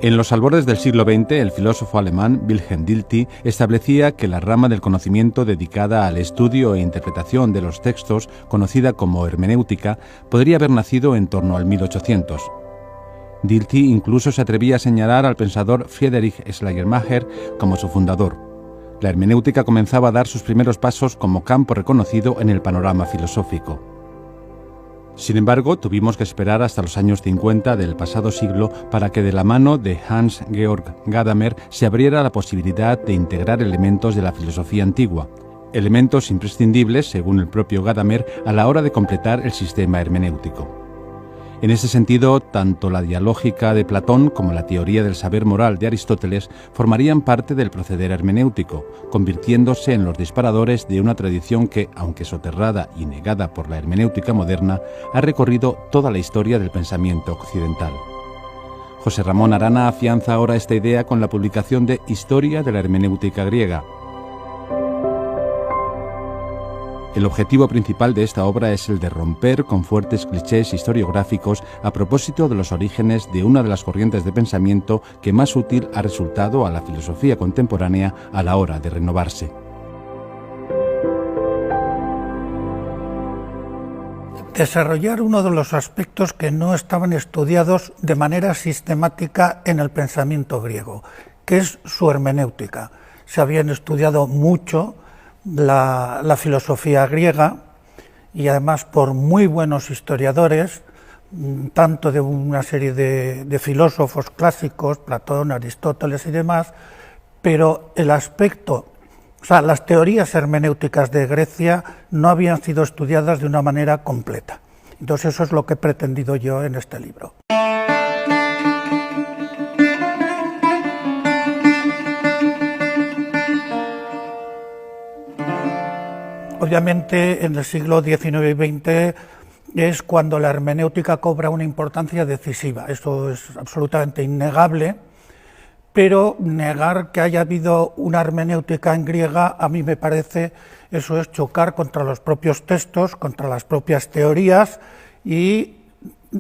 En los albores del siglo XX, el filósofo alemán Wilhelm Dilthey establecía que la rama del conocimiento dedicada al estudio e interpretación de los textos, conocida como hermenéutica, podría haber nacido en torno al 1800. Dilthey incluso se atrevía a señalar al pensador Friedrich Schleiermacher como su fundador. La hermenéutica comenzaba a dar sus primeros pasos como campo reconocido en el panorama filosófico. Sin embargo, tuvimos que esperar hasta los años 50 del pasado siglo para que de la mano de Hans Georg Gadamer se abriera la posibilidad de integrar elementos de la filosofía antigua, elementos imprescindibles, según el propio Gadamer, a la hora de completar el sistema hermenéutico. En ese sentido, tanto la dialógica de Platón como la teoría del saber moral de Aristóteles formarían parte del proceder hermenéutico, convirtiéndose en los disparadores de una tradición que, aunque soterrada y negada por la hermenéutica moderna, ha recorrido toda la historia del pensamiento occidental. José Ramón Arana afianza ahora esta idea con la publicación de Historia de la hermenéutica griega. El objetivo principal de esta obra es el de romper con fuertes clichés historiográficos a propósito de los orígenes de una de las corrientes de pensamiento que más útil ha resultado a la filosofía contemporánea a la hora de renovarse. Desarrollar uno de los aspectos que no estaban estudiados de manera sistemática en el pensamiento griego, que es su hermenéutica. Se habían estudiado mucho la filosofía griega y además por muy buenos historiadores, tanto de una serie de filósofos clásicos, Platón, Aristóteles y demás, pero el aspecto, o sea, las teorías hermenéuticas de Grecia no habían sido estudiadas de una manera completa. Entonces eso es lo que he pretendido yo en este libro. Obviamente, en el siglo XIX y XX es cuando la hermenéutica cobra una importancia decisiva. Eso es absolutamente innegable, pero negar que haya habido una hermenéutica en griega, a mí me parece, eso es chocar contra los propios textos, contra las propias teorías, y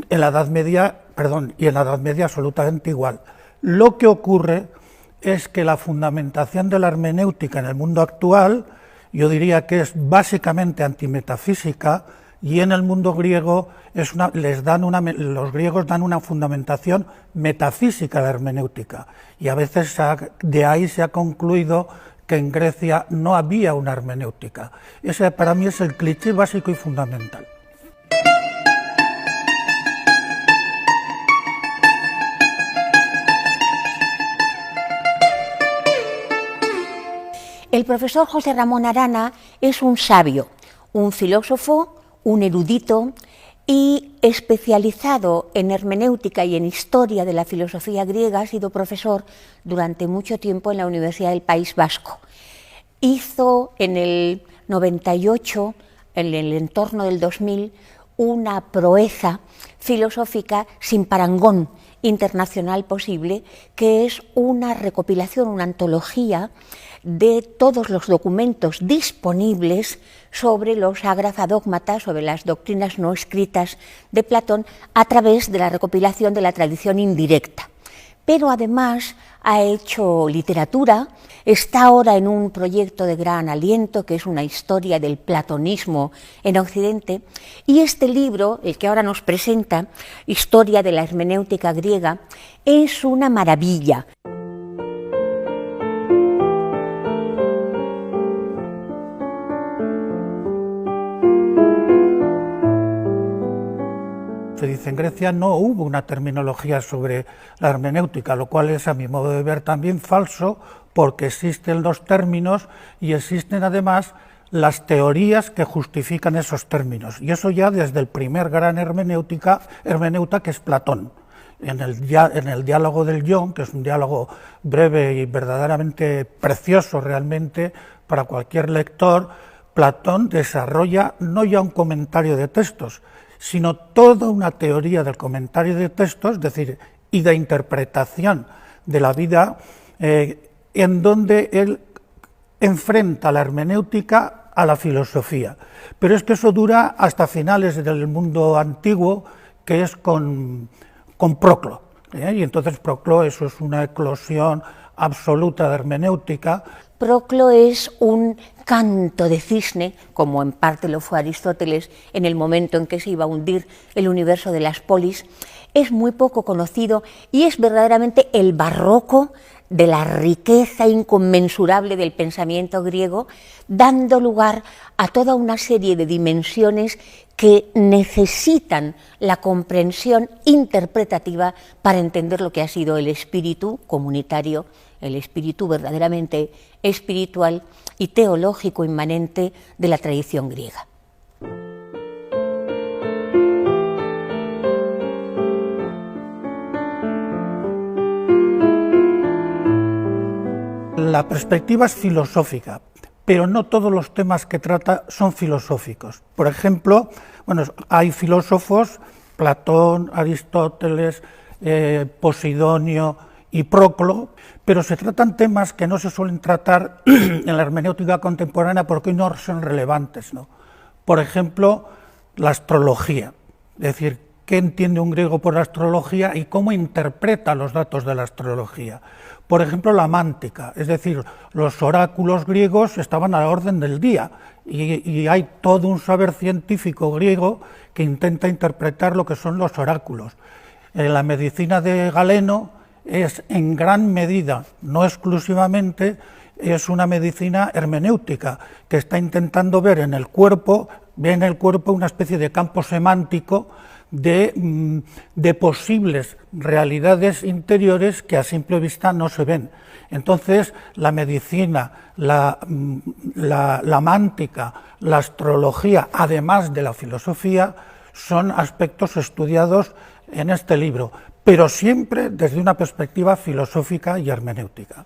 en la Edad Media absolutamente igual. Lo que ocurre es que la fundamentación de la hermenéutica en el mundo actual, yo diría que es básicamente antimetafísica, y en el mundo griego los griegos dan una fundamentación metafísica a la hermenéutica, y a veces de ahí se ha concluido que en Grecia no había una hermenéutica. Ese para mí es el cliché básico y fundamental. El profesor José Ramón Arana es un sabio, un filósofo, un erudito y especializado en hermenéutica y en historia de la filosofía griega. Ha sido profesor durante mucho tiempo en la Universidad del País Vasco. Hizo en el 98, en el entorno del 2000, una proeza filosófica sin parangón internacional posible, que es una recopilación, una antología de todos los documentos disponibles sobre los Agrafa Dogmata, sobre las doctrinas no escritas de Platón, a través de la recopilación de la tradición indirecta. Pero además ha hecho literatura, está ahora en un proyecto de gran aliento, que es una historia del platonismo en Occidente, y este libro, el que ahora nos presenta, Historia de la hermenéutica griega, es una maravilla. Se dice, en Grecia no hubo una terminología sobre la hermenéutica, lo cual es, a mi modo de ver, también falso, porque existen los términos y existen además las teorías que justifican esos términos. Y eso ya desde el primer gran hermeneuta, que es Platón. En el diálogo del Ion, que es un diálogo breve y verdaderamente precioso realmente para cualquier lector, Platón desarrolla no ya un comentario de textos, sino toda una teoría del comentario de textos, es decir, y de interpretación de la vida, en donde él enfrenta la hermenéutica a la filosofía. Pero es que eso dura hasta finales del mundo antiguo, que es con Proclo. Y entonces Proclo, eso es una eclosión absoluta de hermenéutica. Proclo es un canto de cisne, como en parte lo fue Aristóteles en el momento en que se iba a hundir el universo de las polis. Es muy poco conocido y es verdaderamente el barroco de la riqueza inconmensurable del pensamiento griego, dando lugar a toda una serie de dimensiones que necesitan la comprensión interpretativa para entender lo que ha sido el espíritu comunitario, el espíritu verdaderamente espiritual y teológico inmanente de la tradición griega. La perspectiva es filosófica, pero no todos los temas que trata son filosóficos. Por ejemplo, bueno, hay filósofos, Platón, Aristóteles, Posidonio y Proclo, pero se tratan temas que no se suelen tratar en la hermenéutica contemporánea porque no son relevantes, ¿no? Por ejemplo, la astrología, es decir, qué entiende un griego por astrología y cómo interpreta los datos de la astrología. Por ejemplo, la mántica, es decir, los oráculos griegos estaban a la orden del día y hay todo un saber científico griego que intenta interpretar lo que son los oráculos. La medicina de Galeno es en gran medida, no exclusivamente, es una medicina hermenéutica que está intentando ver en el cuerpo una especie de campo semántico de posibles realidades interiores que a simple vista no se ven. Entonces, la medicina, la mántica, la astrología, además de la filosofía, son aspectos estudiados en este libro, pero siempre desde una perspectiva filosófica y hermenéutica.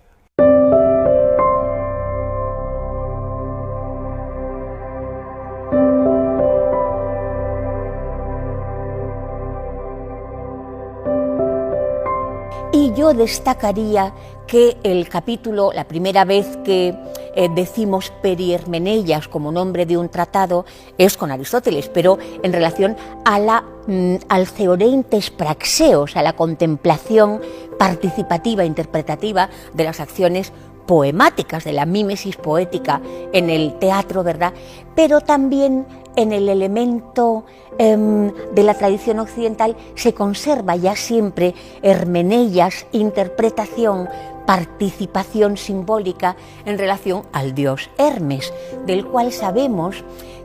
Y yo destacaría que el capítulo, la primera vez que decimos Perihermeneias como nombre de un tratado, es con Aristóteles, pero en relación a al theoreintes praxeos, a la contemplación participativa, interpretativa de las acciones poemáticas, de la mímesis poética en el teatro, ¿verdad? Pero también en el elemento de la tradición occidental se conserva ya siempre hermeneias, interpretación, participación simbólica en relación al dios Hermes, del cual sabemos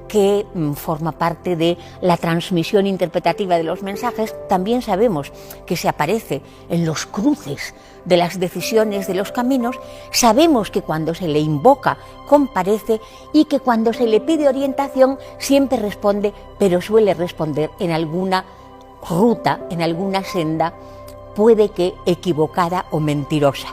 que forma parte de la transmisión interpretativa de los mensajes. También sabemos que se aparece en los cruces de las decisiones de los caminos, sabemos que cuando se le invoca comparece y que cuando se le pide orientación siempre responde, pero suele responder en alguna ruta, en alguna senda, puede que equivocada o mentirosa.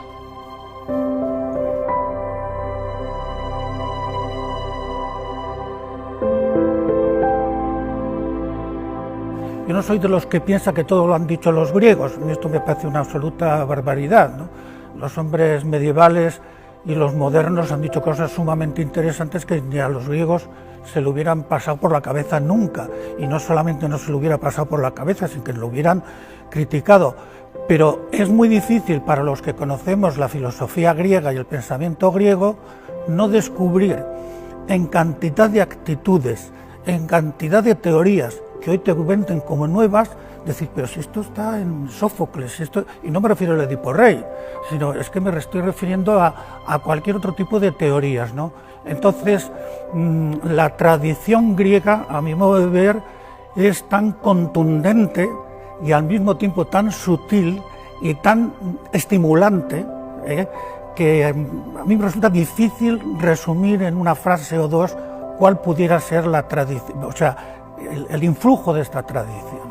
Yo no soy de los que piensa que todo lo han dicho los griegos, esto me parece una absoluta barbaridad, ¿no? Los hombres medievales y los modernos han dicho cosas sumamente interesantes que ni a los griegos se le hubieran pasado por la cabeza nunca, y no solamente no se le hubiera pasado por la cabeza, sino que lo hubieran criticado. Pero es muy difícil para los que conocemos la filosofía griega y el pensamiento griego no descubrir en cantidad de actitudes, en cantidad de teorías que hoy te cuenten como nuevas, decir, pero si esto está en Sófocles, y no me refiero al Edipo Rey, sino es que me estoy refiriendo a cualquier otro tipo de teorías, ¿no? Entonces, la tradición griega, a mi modo de ver, es tan contundente y al mismo tiempo tan sutil y tan estimulante, que a mí me resulta difícil resumir en una frase o dos cuál pudiera ser la tradición, o sea, el influjo de esta tradición.